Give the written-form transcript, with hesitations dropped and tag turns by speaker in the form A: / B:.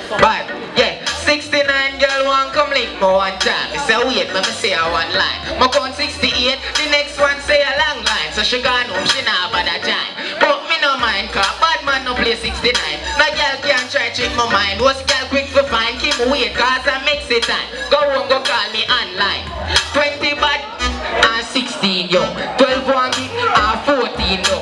A: But, yeah, 69 girl want come lick me one time. Me say wait, me say a one line. Me count 68, the next one say a long line. So she gone home, she nah bother join. But me no mind, cause bad man no play 69. No girl can try trick my mind. Was girl quick for find, keep me wait, cause I mix it time. Go home, go call me online. 20 bad and 16 yo. 12 one big and 14 yo.